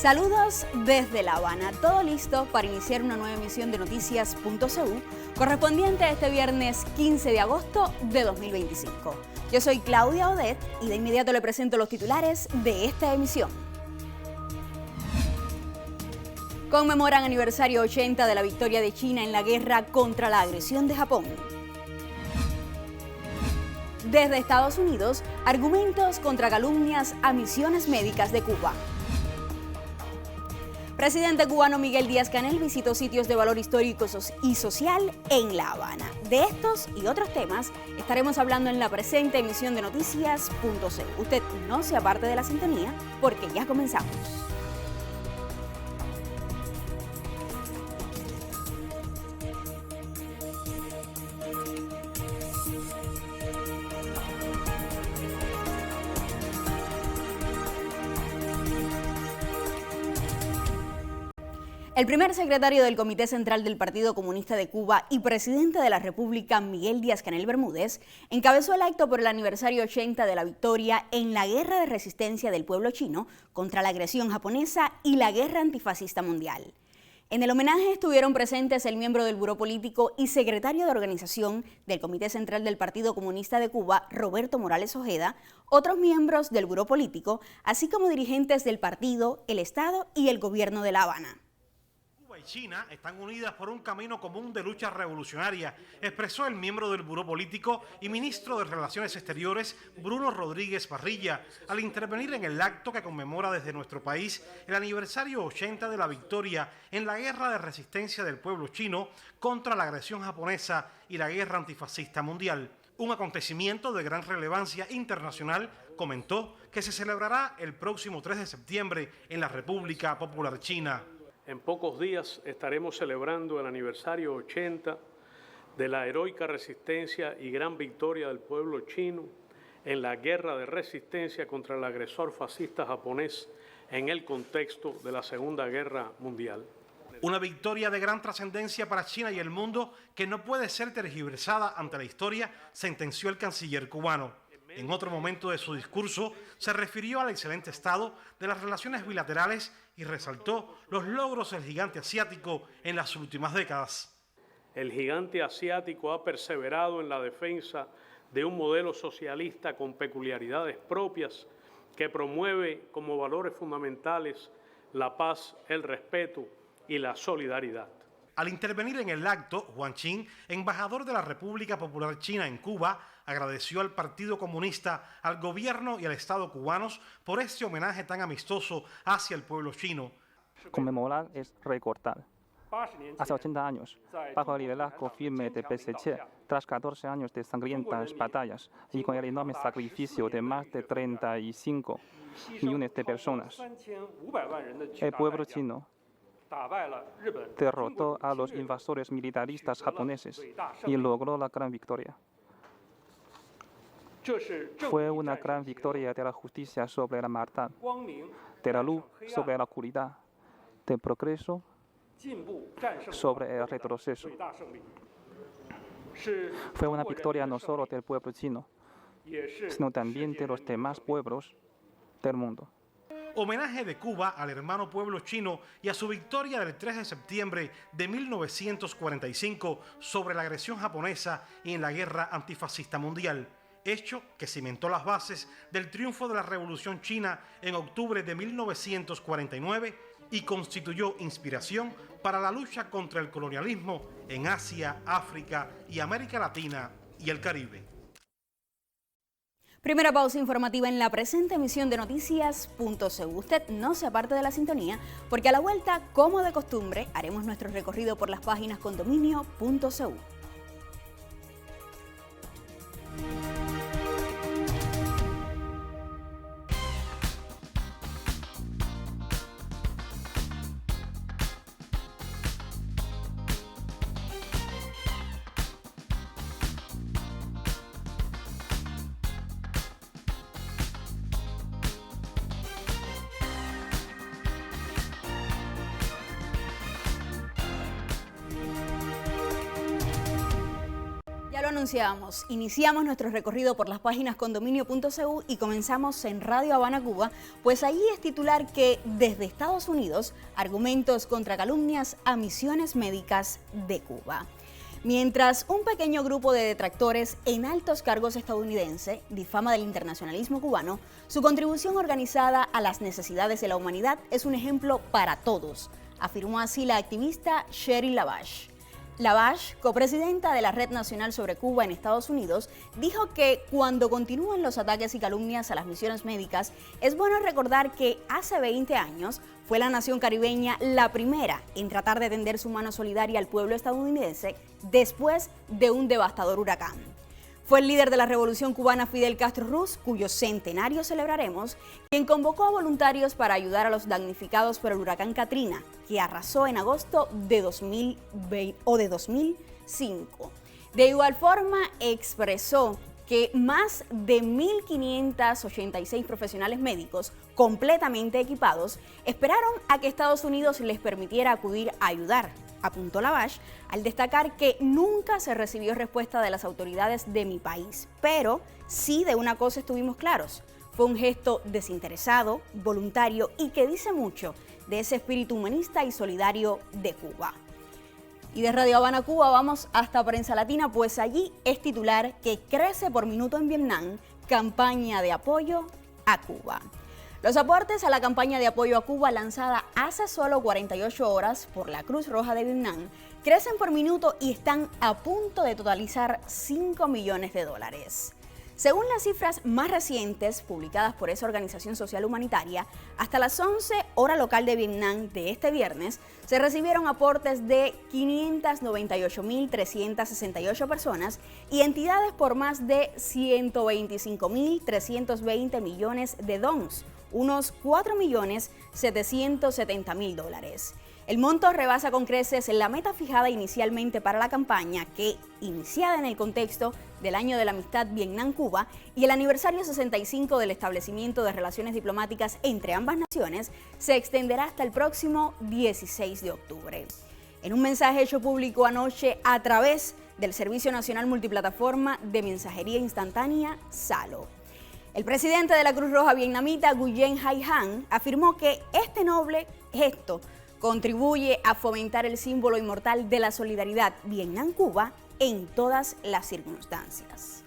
Saludos desde La Habana, todo listo para iniciar una nueva emisión de Noticias.cu correspondiente a este viernes 15 de agosto de 2025. Yo soy Claudia Odet y de inmediato le presento los titulares de esta emisión. Conmemoran aniversario 80 de la victoria de China en la guerra contra la agresión de Japón. Desde Estados Unidos, argumentos contra calumnias a misiones médicas de Cuba. Presidente cubano Miguel Díaz-Canel visitó sitios de valor histórico y social en La Habana. De estos y otros temas estaremos hablando en la presente emisión de Noticias.cu. Usted no se aparte de la sintonía porque ya comenzamos. El primer secretario del Comité Central del Partido Comunista de Cuba y presidente de la República, Miguel Díaz-Canel Bermúdez, encabezó el acto por el aniversario 80 de la victoria en la guerra de resistencia del pueblo chino contra la agresión japonesa y la guerra antifascista mundial. En el homenaje estuvieron presentes el miembro del Buró Político y secretario de organización del Comité Central del Partido Comunista de Cuba, Roberto Morales Ojeda, otros miembros del Buró Político, así como dirigentes del partido, el Estado y el gobierno de La Habana. Cuba y China están unidas por un camino común de lucha revolucionaria, expresó el miembro del Buró Político y ministro de Relaciones Exteriores, Bruno Rodríguez Parrilla, al intervenir en el acto que conmemora desde nuestro país el aniversario 80 de la victoria en la guerra de resistencia del pueblo chino contra la agresión japonesa y la guerra antifascista mundial. Un acontecimiento de gran relevancia internacional, comentó, que se celebrará el próximo 3 de septiembre en la República Popular China. En pocos días estaremos celebrando el aniversario 80 de la heroica resistencia y gran victoria del pueblo chino en la guerra de resistencia contra el agresor fascista japonés en el contexto de la Segunda Guerra Mundial. Una victoria de gran trascendencia para China y el mundo que no puede ser tergiversada ante la historia, sentenció el canciller cubano. En otro momento de su discurso, se refirió al excelente estado de las relaciones bilaterales y resaltó los logros del gigante asiático en las últimas décadas. El gigante asiático ha perseverado en la defensa de un modelo socialista con peculiaridades propias que promueve como valores fundamentales la paz, el respeto y la solidaridad. Al intervenir en el acto, Juan Qin, embajador de la República Popular China en Cuba, agradeció al Partido Comunista, al gobierno y al Estado cubanos por este homenaje tan amistoso hacia el pueblo chino. Conmemorar es recordar. Hace 80 años, bajo el liderazgo firme de PSC, tras 14 años de sangrientas batallas y con el enorme sacrificio de más de 35 millones de personas, el pueblo chino derrotó a los invasores militaristas japoneses y logró la gran victoria. Fue una gran victoria de la justicia sobre la maldad, de la luz sobre la oscuridad, del progreso sobre el retroceso. Fue una victoria no solo del pueblo chino, sino también de los demás pueblos del mundo. Homenaje de Cuba al hermano pueblo chino y a su victoria del 3 de septiembre de 1945 sobre la agresión japonesa y en la guerra antifascista mundial, hecho que cimentó las bases del triunfo de la Revolución China en octubre de 1949 y constituyó inspiración para la lucha contra el colonialismo en Asia, África y América Latina y el Caribe. Primera pausa informativa en la presente emisión de Noticias.cu. Usted no se aparte de la sintonía porque a la vuelta, como de costumbre, haremos nuestro recorrido por las páginas condominio.cu. anunciábamos, iniciamos nuestro recorrido por las páginas condominio.cu y comenzamos en Radio Habana, Cuba, pues allí es titular que desde Estados Unidos, argumentos contra calumnias a misiones médicas de Cuba. Mientras un pequeño grupo de detractores en altos cargos estadounidenses difama del internacionalismo cubano, su contribución organizada a las necesidades de la humanidad es un ejemplo para todos, afirmó así la activista Sheryl Lavash. Lavash, copresidenta de la Red Nacional sobre Cuba en Estados Unidos, dijo que cuando continúan los ataques y calumnias a las misiones médicas, es bueno recordar que hace 20 años fue la nación caribeña la primera en tratar de tender su mano solidaria al pueblo estadounidense después de un devastador huracán. Fue el líder de la Revolución Cubana Fidel Castro Ruz, cuyo centenario celebraremos, quien convocó a voluntarios para ayudar a los damnificados por el huracán Katrina, que arrasó en agosto de 2005. De igual forma, expresó que más de 1.586 profesionales médicos completamente equipados esperaron a que Estados Unidos les permitiera acudir a ayudar, apuntó Lavash, al destacar que nunca se recibió respuesta de las autoridades de mi país, pero sí de una cosa estuvimos claros. Fue un gesto desinteresado, voluntario y que dice mucho de ese espíritu humanista y solidario de Cuba. Y de Radio Habana, Cuba, vamos hasta Prensa Latina, pues allí es titular que crece por minuto en Vietnam, campaña de apoyo a Cuba. Los aportes a la campaña de apoyo a Cuba lanzada hace solo 48 horas por la Cruz Roja de Vietnam crecen por minuto y están a punto de totalizar $5 millones. Según las cifras más recientes publicadas por esa organización social humanitaria, hasta las 11 hora local de Vietnam de este viernes se recibieron aportes de 598.368 personas y entidades por más de 125.320 millones de dons, unos $4.770.000. El monto rebasa con creces la meta fijada inicialmente para la campaña que, iniciada en el contexto del Año de la Amistad Vietnam-Cuba y el aniversario 65 del establecimiento de relaciones diplomáticas entre ambas naciones, se extenderá hasta el próximo 16 de octubre. En un mensaje hecho público anoche a través del Servicio Nacional Multiplataforma de Mensajería Instantánea, SALO, el presidente de la Cruz Roja vietnamita, Nguyen Hai Han, afirmó que este noble gesto contribuye a fomentar el símbolo inmortal de la solidaridad Vietnam-Cuba en todas las circunstancias.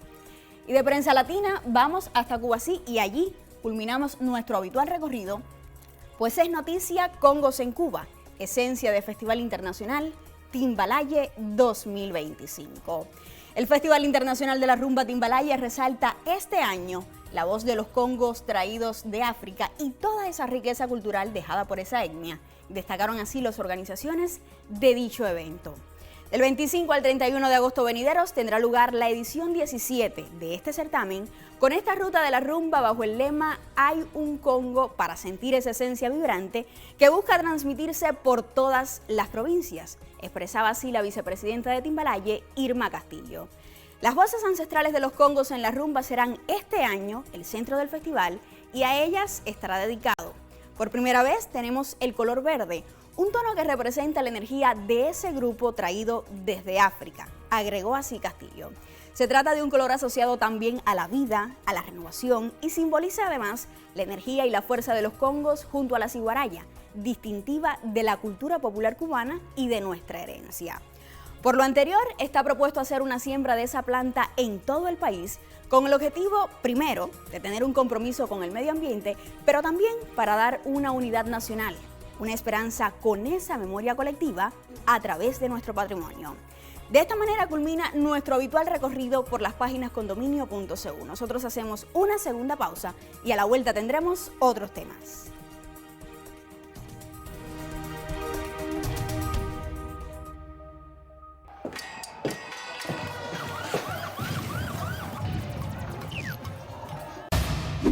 Y de Prensa Latina vamos hasta Cuba-Sí y allí culminamos nuestro habitual recorrido, pues es noticia Congos en Cuba, esencia de Festival Internacional Timbalaye 2025. El Festival Internacional de la Rumba Timbalaye resalta este año la voz de los congos traídos de África y toda esa riqueza cultural dejada por esa etnia. Destacaron así las organizaciones de dicho evento. Del 25 al 31 de agosto venideros tendrá lugar la edición 17 de este certamen, con esta ruta de la rumba bajo el lema Hay un Congo para sentir esa esencia vibrante que busca transmitirse por todas las provincias, expresaba así la vicepresidenta de Timbalaye, Irma Castillo. Las voces ancestrales de los congos en la rumba serán este año el centro del festival y a ellas estará dedicado. Por primera vez tenemos el color verde, un tono que representa la energía de ese grupo traído desde África, agregó así Castillo. Se trata de un color asociado también a la vida, a la renovación y simboliza además la energía y la fuerza de los congos junto a la ciguaraya, distintiva de la cultura popular cubana y de nuestra herencia. Por lo anterior, está propuesto hacer una siembra de esa planta en todo el país con el objetivo, primero, de tener un compromiso con el medio ambiente, pero también para dar una unidad nacional, una esperanza con esa memoria colectiva a través de nuestro patrimonio. De esta manera culmina nuestro habitual recorrido por las páginas condominio.cu. Nosotros hacemos una segunda pausa y a la vuelta tendremos otros temas.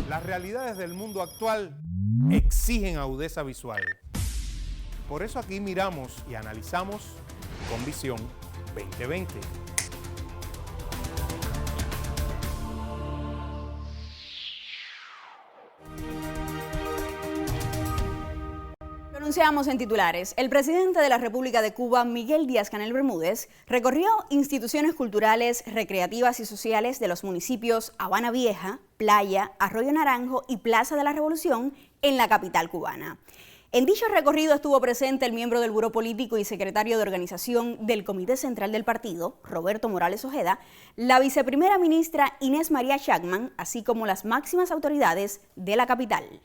Las realidades del mundo actual exigen agudeza visual. Por eso aquí miramos y analizamos con Visión 2020. Iniciamos en titulares. El presidente de la República de Cuba, Miguel Díaz-Canel Bermúdez, recorrió instituciones culturales, recreativas y sociales de los municipios Habana Vieja, Playa, Arroyo Naranjo y Plaza de la Revolución en la capital cubana. En dicho recorrido estuvo presente el miembro del Buró Político y secretario de Organización del Comité Central del Partido, Roberto Morales Ojeda, la viceprimera ministra Inés María Chapman, así como las máximas autoridades de la capital.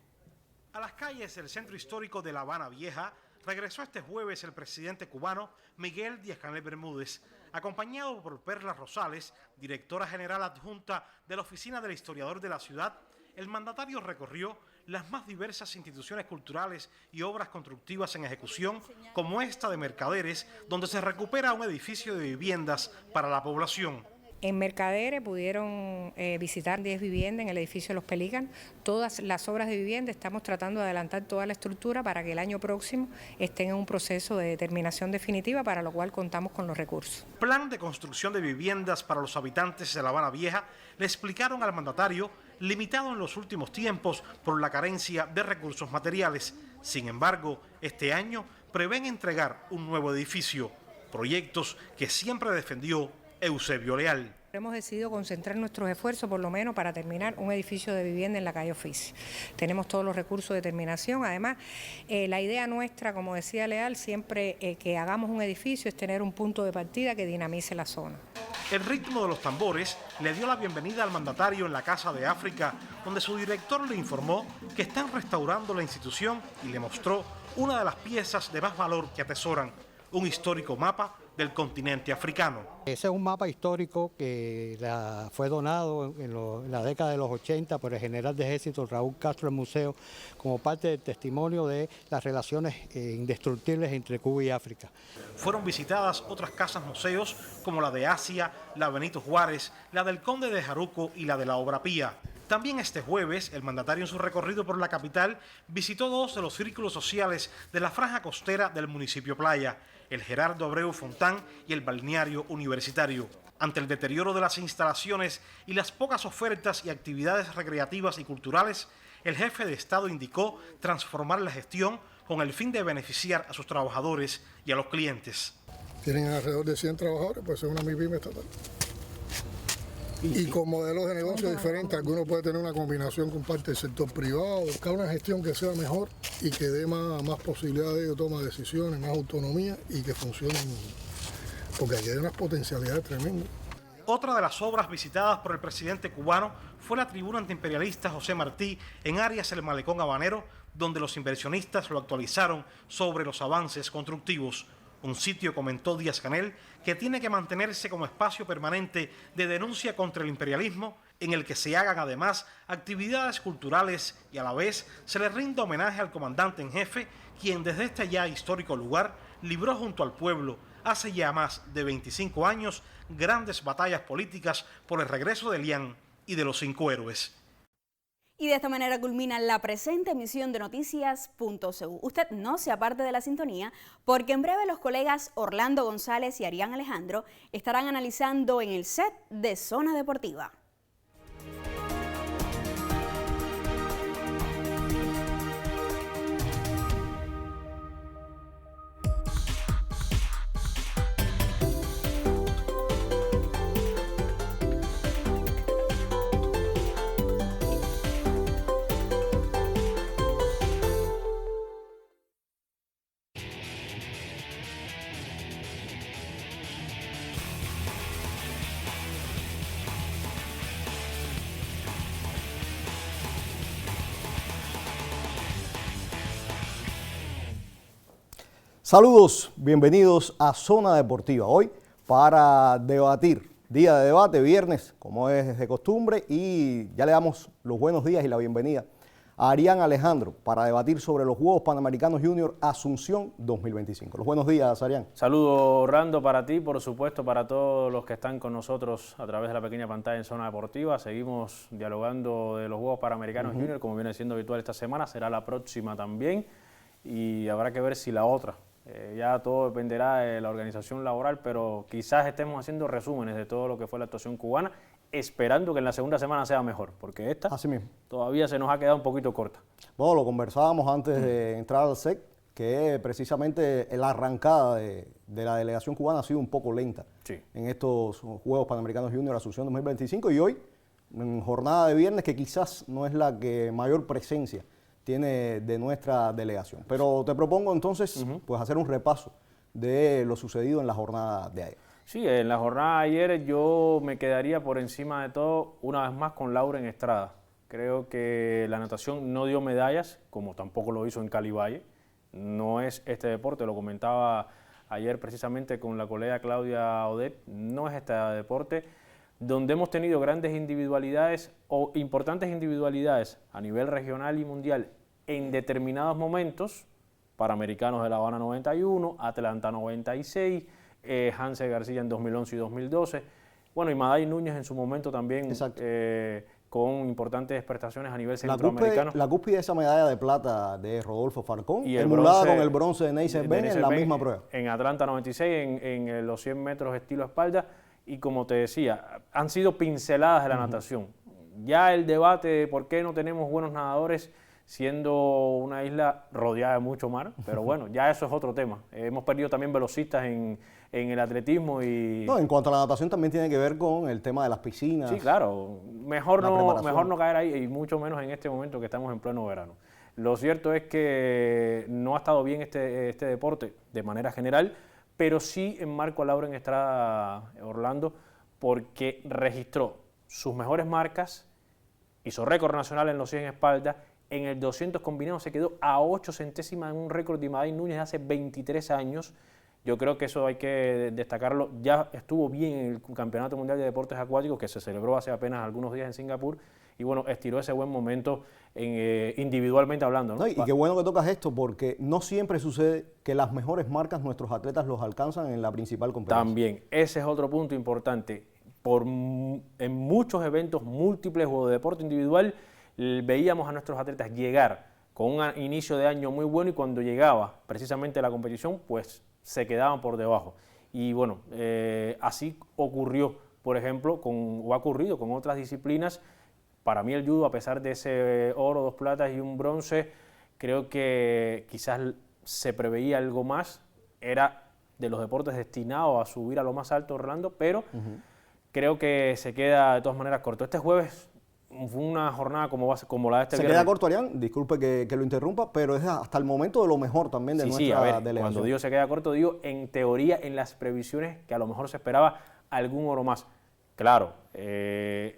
A las calles del centro histórico de La Habana Vieja regresó este jueves el presidente cubano Miguel Díaz-Canel Bermúdez, acompañado por Perla Rosales, directora general adjunta de la Oficina del Historiador de la Ciudad. El mandatario recorrió las más diversas instituciones culturales y obras constructivas en ejecución, como esta de Mercaderes, donde se recupera un edificio de viviendas para la población. En Mercaderes pudieron visitar 10 viviendas en el edificio Los Pelícanos. Todas las obras de vivienda estamos tratando de adelantar toda la estructura para que el año próximo estén en un proceso de determinación definitiva, para lo cual contamos con los recursos. Plan de construcción de viviendas para los habitantes de La Habana Vieja, le explicaron al mandatario, limitado en los últimos tiempos por la carencia de recursos materiales. Sin embargo, este año prevén entregar un nuevo edificio, proyectos que siempre defendió Eusebio Leal. Hemos decidido concentrar nuestros esfuerzos por lo menos para terminar un edificio de vivienda en la calle Oficio. Tenemos todos los recursos de terminación. Además, la idea nuestra, como decía Leal, siempre que hagamos un edificio es tener un punto de partida que dinamice la zona. El ritmo de los tambores le dio la bienvenida al mandatario en la Casa de África, donde su director le informó que están restaurando la institución y le mostró una de las piezas de más valor que atesoran, un histórico mapa del continente africano. Ese es un mapa histórico que fue donado en la década de los 80 por el general de ejército Raúl Castro al museo, como parte del testimonio de las relaciones indestructibles entre Cuba y África. Fueron visitadas otras casas museos como la de Asia, la Benito Juárez, la del Conde de Jaruco y la de la Obra Pía. También este jueves, el mandatario en su recorrido por la capital visitó dos de los círculos sociales de la franja costera del municipio Playa, el Gerardo Abreu Fontán y el balneario universitario. Ante el deterioro de las instalaciones y las pocas ofertas y actividades recreativas y culturales, el jefe de Estado indicó transformar la gestión con el fin de beneficiar a sus trabajadores y a los clientes. Tienen alrededor de 100 trabajadores, pues es una MIPYME estatal. Y con modelos de negocio diferentes, alguno puede tener una combinación con parte del sector privado, buscar una gestión que sea mejor y que dé más posibilidades de toma de decisiones, más autonomía y que funcionen, porque aquí hay unas potencialidades tremendas. Otra de las obras visitadas por el presidente cubano fue la tribuna antiimperialista José Martí en Arias el Malecón Habanero, donde los inversionistas lo actualizaron sobre los avances constructivos. Un sitio, comentó Díaz-Canel, que tiene que mantenerse como espacio permanente de denuncia contra el imperialismo, en el que se hagan además actividades culturales y a la vez se le rinda homenaje al comandante en jefe, quien desde este ya histórico lugar libró junto al pueblo hace ya más de 25 años grandes batallas políticas por el regreso de Lian y de los 5 héroes. Y de esta manera culmina la presente emisión de Noticias.cu. Usted no se aparte de la sintonía, porque en breve los colegas Orlando González y Arián Alejandro estarán analizando en el set de Zona Deportiva. Saludos, bienvenidos a Zona Deportiva. Hoy para debatir, día de debate, viernes, como es de costumbre, y ya le damos los buenos días y la bienvenida a Arián Alejandro para debatir sobre los Juegos Panamericanos Junior Asunción 2025. Los buenos días, Arián. Saludos, Orlando, para ti, por supuesto, para todos los que están con nosotros a través de la pequeña pantalla en Zona Deportiva. Seguimos dialogando de los Juegos Panamericanos Junior, como viene siendo habitual esta semana, será la próxima también, y habrá que ver si la otra. Ya todo dependerá de la organización laboral, pero quizás estemos haciendo resúmenes de todo lo que fue la actuación cubana, esperando que en la segunda semana sea mejor, porque esta así mismo todavía se nos ha quedado un poquito corta. Bueno, lo conversábamos antes de entrar al set. que precisamente la arrancada de la delegación cubana ha sido un poco lenta en estos Juegos Panamericanos Junior Asunción 2025 y hoy, en jornada de viernes, que quizás no es la que mayor presencia tiene de nuestra delegación. Pero te propongo entonces pues hacer un repaso de lo sucedido en la jornada de ayer. Sí, en la jornada de ayer yo me quedaría por encima de todo una vez más con Lauren Estrada. Creo que la natación no dio medallas, como tampoco lo hizo en Cali Valle. No es este deporte, lo comentaba ayer precisamente con la colega Claudia Odet, no es este deporte donde hemos tenido grandes individualidades o importantes individualidades a nivel regional y mundial en determinados momentos, Panamericanos de La Habana 91, Atlanta 96, Hansel García en 2011 y 2012, bueno, y Maday Núñez en su momento también con importantes prestaciones a nivel centroamericano. La cúspide de esa medalla de plata de Rodolfo Falcón, emulada con el bronce de Neisser Ben en la misma prueba. En Atlanta 96, en los 100 metros estilo espalda, y como te decía, han sido pinceladas de la natación. Ya el debate de por qué no tenemos buenos nadadores siendo una isla rodeada de mucho mar, pero bueno, ya eso es otro tema. Hemos perdido también velocistas en el atletismo y... No, en cuanto a la natación también tiene que ver con el tema de las piscinas. Sí, claro, mejor no caer ahí y mucho menos en este momento que estamos en pleno verano. Lo cierto es que no ha estado bien este deporte de manera general, pero sí enmarco a Lauren Estrada Orlando porque registró sus mejores marcas, hizo récord nacional en los 100 espaldas, en el 200 combinado se quedó a 8 centésimas en un récord de Maday Núñez de hace 23 años. Yo creo que eso hay que destacarlo. Ya estuvo bien en el Campeonato Mundial de Deportes Acuáticos que se celebró hace apenas algunos días en Singapur y bueno, estiró ese buen momento individualmente hablando, ¿no? Y qué bueno que tocas esto porque no siempre sucede que las mejores marcas nuestros atletas los alcanzan en la principal competencia. También, ese es otro punto importante. En muchos eventos múltiples o de deporte individual veíamos a nuestros atletas llegar con un inicio de año muy bueno y cuando llegaba precisamente la competición, pues se quedaban por debajo. Y bueno, así ocurrió, por ejemplo, o ha ocurrido con otras disciplinas. Para mí el judo, a pesar de ese oro, 2 platas y un bronce, creo que quizás se preveía algo más. Era de los deportes destinados a subir a lo más alto, Orlando, pero creo que se queda de todas maneras corto. Este jueves fue una jornada como la de este viernes. Se queda corto, Arián, disculpe que lo interrumpa, pero es hasta el momento de lo mejor también de nuestra delegación. Cuando digo se queda corto, digo en teoría, en las previsiones, que a lo mejor se esperaba algún oro más. Claro,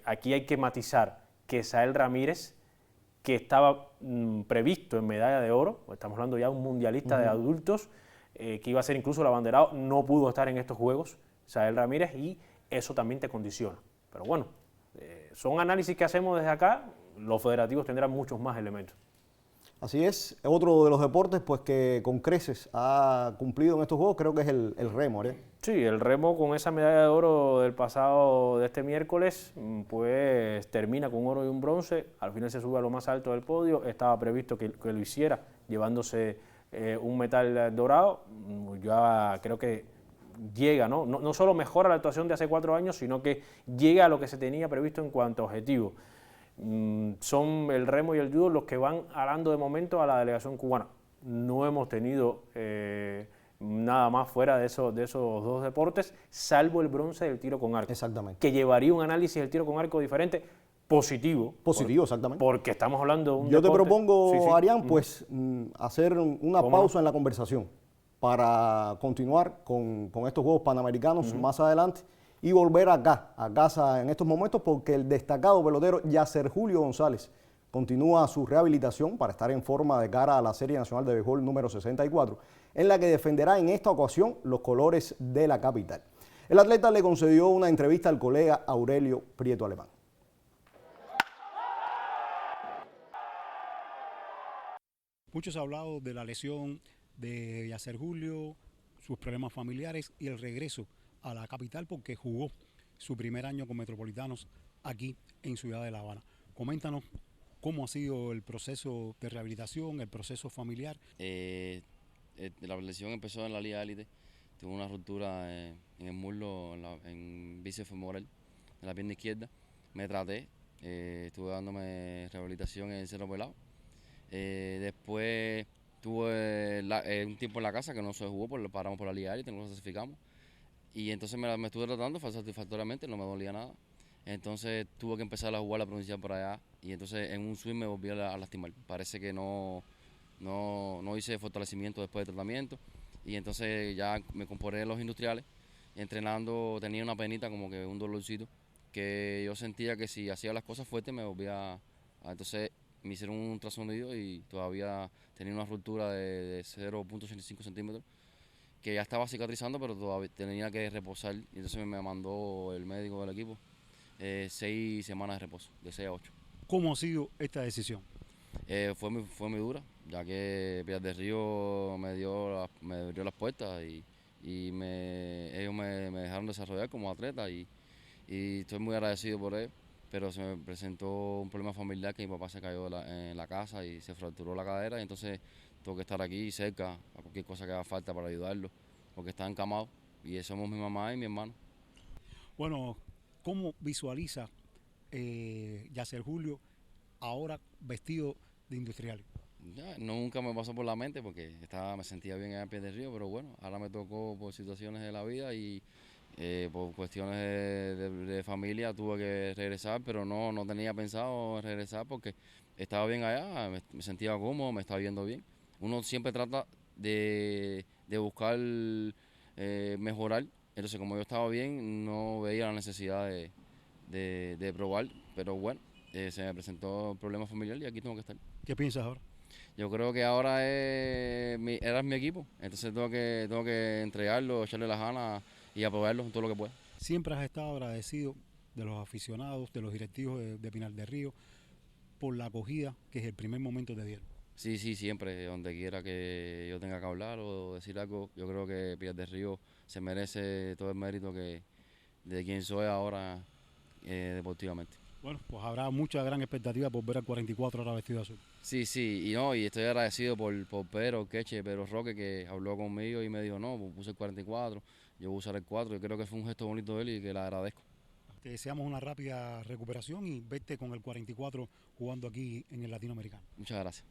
aquí hay que matizar que Sael Ramírez, que estaba previsto en medalla de oro, estamos hablando ya de un mundialista de adultos, que iba a ser incluso el abanderado, no pudo estar en estos Juegos, Sael Ramírez, y eso también te condiciona. Pero bueno, son análisis que hacemos desde acá, los federativos tendrán muchos más elementos. Así es, otro de los deportes pues que con creces ha cumplido en estos Juegos creo que es el remo, ¿eh? Sí, el remo con esa medalla de oro del pasado, de este miércoles, pues termina con un oro y un bronce, al final se sube a lo más alto del podio, estaba previsto que lo hiciera llevándose un metal dorado, ya creo que llega, no solo mejora la actuación de hace 4 años, sino que llega a lo que se tenía previsto en cuanto a objetivo. Son el remo y el judo los que van alando de momento a la delegación cubana. No hemos tenido nada más fuera de esos 2 deportes, salvo el bronce del tiro con arco. Exactamente. Que llevaría un análisis del tiro con arco diferente, positivo. Positivo, exactamente. Porque estamos hablando de un Yo deporte. te propongo, Arián, pues hacer una pausa en la conversación para continuar con estos Juegos Panamericanos más adelante y volver acá, a casa en estos momentos, porque el destacado pelotero Yacer Julio González continúa su rehabilitación para estar en forma de cara a la Serie Nacional de Béisbol número 64, en la que defenderá en esta ocasión los colores de la capital. El atleta le concedió una entrevista al colega Aurelio Prieto Alemán. Muchos han hablado de la lesión de Yacer Julio, sus problemas familiares y el regreso a la capital porque jugó su primer año con Metropolitanos aquí en Ciudad de La Habana. Coméntanos cómo ha sido el proceso de rehabilitación, el proceso familiar. La lesión empezó en la Liga Élite, tuve una ruptura en el muslo, en bíceps femoral, en la pierna izquierda. Me traté, estuve dándome rehabilitación en el Cerro Pelado. Después Tuve un tiempo en la casa que no se jugó, paramos por la Liga Élite, no nos clasificamos. Y entonces me estuve tratando satisfactoriamente, no me dolía nada. Entonces tuve que empezar a jugar la provincial por allá y entonces en un swing me volví a lastimar. Parece que no hice fortalecimiento después del tratamiento y entonces ya me comporé en los industriales. Entrenando tenía una penita, como que un dolorcito, que yo sentía que si hacía las cosas fuertes me volvía entonces me hicieron un ultrasonido y todavía tenía una ruptura de 0.85 centímetros, que ya estaba cicatrizando, pero todavía tenía que reposar. Y entonces me mandó el médico del equipo 6 semanas de reposo, de 6 a 8. ¿Cómo ha sido esta decisión? Fue muy dura, ya que Piedras del Río me abrió las puertas y ellos me dejaron desarrollar como atleta y estoy muy agradecido por ello. Pero se me presentó un problema familiar, que mi papá se cayó en la casa y se fracturó la cadera, y entonces tengo que estar aquí cerca a cualquier cosa que haga falta para ayudarlo, porque está encamado y somos mi mamá y mi hermano. Bueno, ¿cómo visualiza Yacer Julio ahora vestido de industrial? Nunca me pasó por la mente porque me sentía bien allá en Piedras del Río, pero bueno, ahora me tocó por situaciones de la vida y por cuestiones de familia tuve que regresar, pero no tenía pensado regresar porque estaba bien allá, me sentía cómodo, me estaba viendo bien. Uno siempre trata de buscar mejorar, entonces como yo estaba bien no veía la necesidad de probar, pero bueno, se me presentó el problema familiar y aquí tengo que estar. ¿Qué piensas ahora? Yo creo que ahora era mi equipo, entonces tengo que entregarlo, echarle las ganas y apoyarlo en todo lo que pueda. Siempre has estado agradecido de los aficionados, de los directivos de Pinar del Río, por la acogida que es el primer momento te dieron. Sí, siempre, donde quiera que yo tenga que hablar o decir algo, yo creo que Pinar del Río se merece todo el mérito de quien soy ahora deportivamente. Bueno, pues habrá mucha gran expectativa por ver al 44 ahora vestido azul. Sí, y estoy agradecido por Pedro Roque, que habló conmigo y me dijo, no, puse el 44, yo voy a usar el 4, yo creo que fue un gesto bonito de él y que le agradezco. Te deseamos una rápida recuperación y verte con el 44 jugando aquí en el Latinoamericano. Muchas gracias.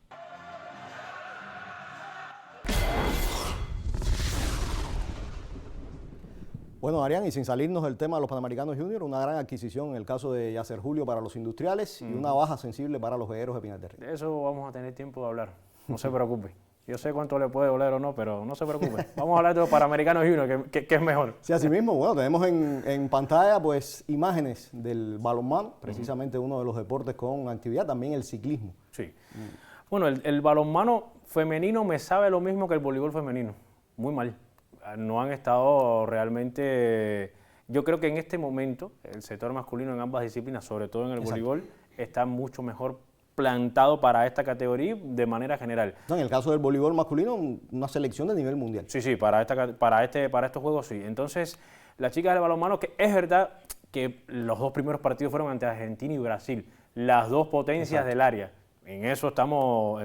Bueno, Arián, y sin salirnos del tema de los Panamericanos Junior, una gran adquisición en el caso de Yacer Julio para los industriales y una baja sensible para los vegueros de Pinar del Río. De eso vamos a tener tiempo de hablar, no se preocupe. Yo sé cuánto le puede doler o no, pero no se preocupe. Vamos a hablar de los Panamericanos Junior, que es mejor. Sí, así mismo, bueno, tenemos en pantalla pues imágenes del balonmano, precisamente uno de los deportes con actividad, también el ciclismo. Sí. Bueno, el balonmano femenino me sabe lo mismo que el voleibol femenino, muy mal. No han estado realmente, yo creo que en este momento el sector masculino en ambas disciplinas, sobre todo en el voleibol, está mucho mejor plantado para esta categoría de manera general. No, en el caso del voleibol masculino, una selección de nivel mundial. Sí, para estos juegos sí. Entonces, las chicas del balonmano, que es verdad que los 2 primeros partidos fueron ante Argentina y Brasil, las 2 potencias del área. En eso estamos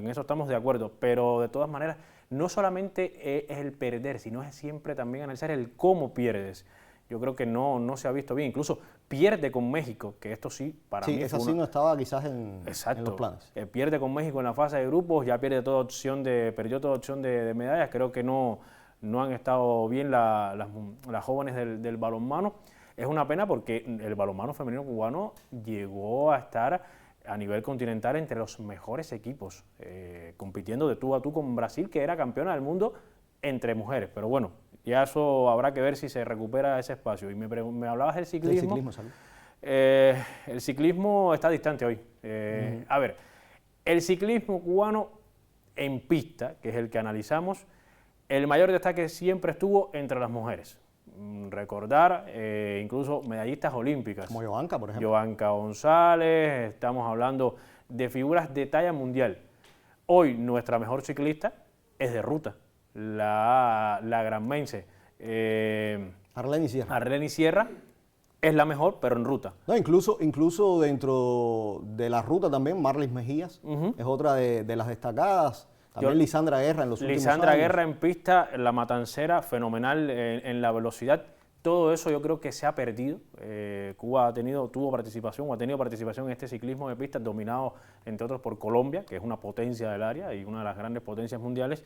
de acuerdo, pero de todas maneras, no solamente es el perder, sino es siempre también analizar el cómo pierdes. Yo creo que no se ha visto bien, incluso pierde con México, que esto sí, para mí... Sí, esa sí no estaba quizás en los planes. Pierde con México en la fase de grupos, ya perdió toda opción de medallas, creo que no han estado bien las jóvenes del balonmano. Es una pena porque el balonmano femenino cubano llegó a estar a nivel continental entre los mejores equipos, compitiendo de tú a tú con Brasil, que era campeona del mundo entre mujeres. Pero bueno, ya eso habrá que ver si se recupera ese espacio. Y me hablabas del ciclismo. El ciclismo está distante hoy. A ver, el ciclismo cubano en pista, que es el que analizamos, el mayor destaque siempre estuvo entre las mujeres. Recordar incluso medallistas olímpicas. Como Jovanka, por ejemplo. Jovanka González, estamos hablando de figuras de talla mundial. Hoy nuestra mejor ciclista es de ruta, la granmense. Arleni Sierra es la mejor, pero en ruta. No, incluso dentro de la ruta también, Marlis Mejías es otra de las destacadas. También Lisandra Guerra en los últimos años. Lisandra Guerra en pista, la matancera, fenomenal en la velocidad. Todo eso yo creo que se ha perdido. Cuba ha tenido participación en este ciclismo de pistas dominado, entre otros, por Colombia, que es una potencia del área y una de las grandes potencias mundiales.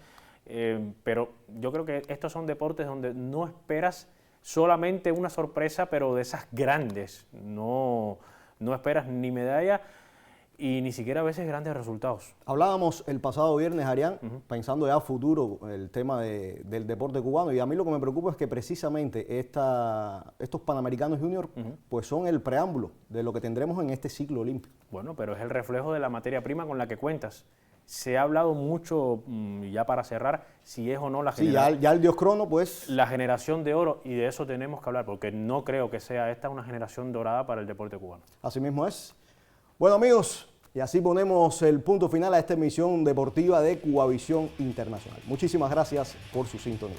Pero yo creo que estos son deportes donde no esperas solamente una sorpresa, pero de esas grandes. No esperas ni medalla y ni siquiera a veces grandes resultados. Hablábamos el pasado viernes, Arián, pensando ya a futuro el tema del deporte cubano, y a mí lo que me preocupa es que precisamente estos Panamericanos Junior pues son el preámbulo de lo que tendremos en este ciclo olímpico. Bueno, pero es el reflejo de la materia prima con la que cuentas. Se ha hablado mucho, ya para cerrar, si es o no la generación. Sí, ya el dios crono, pues. La generación de oro, y de eso tenemos que hablar, porque no creo que sea esta una generación dorada para el deporte cubano. Así mismo es. Bueno, amigos, y así ponemos el punto final a esta emisión deportiva de Cubavisión Internacional. Muchísimas gracias por su sintonía.